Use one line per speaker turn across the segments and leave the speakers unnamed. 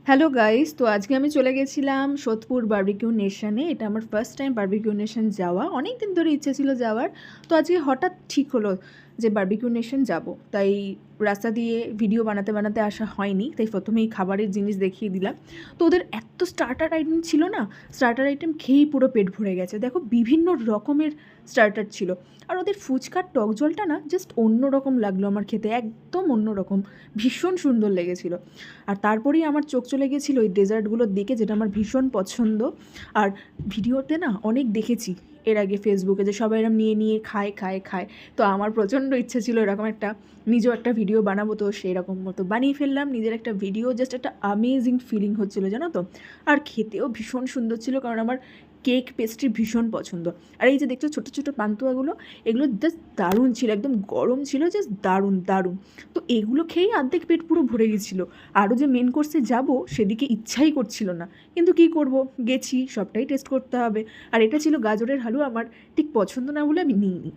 Hello guys, তো আজকে আমি চলে গেছিলাম সোদপুর বারবিকিউ নেশনে। এটা আমার ফার্স্ট টাইম বারবিকিউ নেশন যাওয়া। অনেক দিন ধরে ইচ্ছে ছিল যাওয়ার। তো আজকে হঠাৎ ঠিক হলো যে বারবিকিউ নেশন যাব। তাই রাস্তা দিয়ে ভিডিও বানাতে বানাতে আসা হয়নি, তাই প্রথমেই খাবারের জিনিস দেখিয়ে দিলাম। তো ওদের এত স্টার্টার আইটেম ছিল না, স্টার্টার আইটেম খেয়েই পুরো পেট ভরে গেছে। দেখো বিভিন্ন রকমের স্টার্টার ছিল। আর ওদের ফুচকার টক জলটা না জাস্ট অন্য রকম লাগলো আমার খেতে, একদম অন্য রকম, ভীষণ সুন্দর লেগেছিলো। আর তারপরেই আমার চোখ চলে গেছিলো ওই ডেজার্টগুলোর দিকে, যেটা আমার ভীষণ পছন্দ। আর ভিডিওতে না অনেক দেখেছি এর আগে ফেসবুকে যে সবাই এরম নিয়ে নিয়ে খায় খায় খায়। তো আমার প্রচণ্ড ইচ্ছা ছিল এরকম একটা নিজেও একটা ভিডিও বানাবো। তো সেরকম মতো বানিয়ে ফেললাম নিজের একটা ভিডিও। জাস্ট একটা আমেজিং ফিলিং হচ্ছিলো, জানো তো। আর খেতেও ভীষণ সুন্দর ছিল, কারণ আমার কেক পেস্ট্রি ভীষণ পছন্দ। আর এই যে দেখছো ছোটো ছোটো পান্তুয়াগুলো, এগুলো জাস্ট দারুণ ছিল, একদম গরম ছিল, জাস্ট দারুণ দারুণ। তো এগুলো খেয়েই অর্ধেক পেট পুরো ভরে গেছিলো। আরও যে মেন কোর্সে যাব সেদিকে ইচ্ছাই করছিল না, কিন্তু কী করব, গেছি, সবটাই টেস্ট করতে হবে। আর এটা ছিল গাজরের হালুয়া, আমার ঠিক পছন্দ না বলে আমি নিইনি।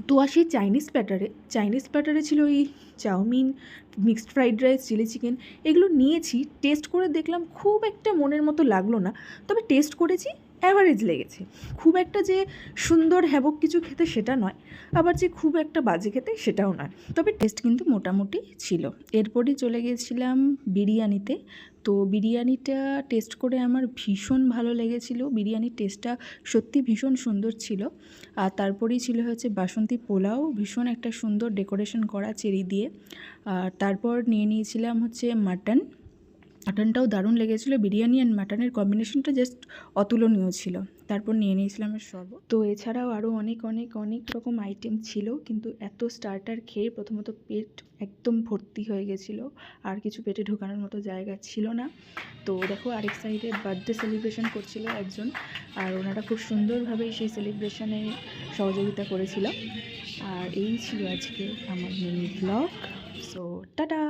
তো আসি চাইনিজ প্যাটারে ছিল এই chowmein, mixed fried rice, chilli chicken, এগুলো নিয়েছি। টেস্ট করে দেখলাম খুব একটা মনের মতো লাগলো না। তবে টেস্ট করেছি, অ্যাভারেজ লেগেছে। খুব একটা যে সুন্দর হ্যাবক কিছু খেতে সেটা নয়, আবার যে খুব একটা বাজে খেতে সেটাও নয়, তবে টেস্ট কিন্তু মোটামুটি ছিল। এরপরই চলে গিয়েছিলাম বিরিয়ানিতে। তো বিরিয়ানিটা টেস্ট করে আমার ভীষণ ভালো লেগেছিলো। বিরিয়ানির টেস্টটা সত্যি ভীষণ সুন্দর ছিল। আর তারপরেই ছিল হচ্ছে বাসন্তী পোলাও, ভীষণ একটা সুন্দর ডেকোরেশন করা চেরি দিয়ে। আর তারপর নিয়ে নিয়েছিলাম হচ্ছে মাটনটাও দারুণ লেগেছিলো। বিরিয়ানি অ্যান্ড মাটনের কম্বিনেশনটা জাস্ট অতুলনীয় ছিল। তারপর নিয়ে নিয়েছিলাম শরবত। তো এছাড়াও আরও অনেক অনেক অনেক রকম আইটেম ছিল, কিন্তু এত স্টার্টার খেয়ে প্রথমত পেট একদম ভর্তি হয়ে গেছিলো, আর কিছু পেটে ঢোকানোর মতো জায়গা ছিল না। তো দেখো আরেক সাইডে বার্থডে সেলিব্রেশন করছিল একজন, আর ওনারা খুব সুন্দরভাবেই সেই সেলিব্রেশনে সহযোগিতা করেছিল। আর এই ছিল আজকে আমার মিনি ব্লগ। So tata.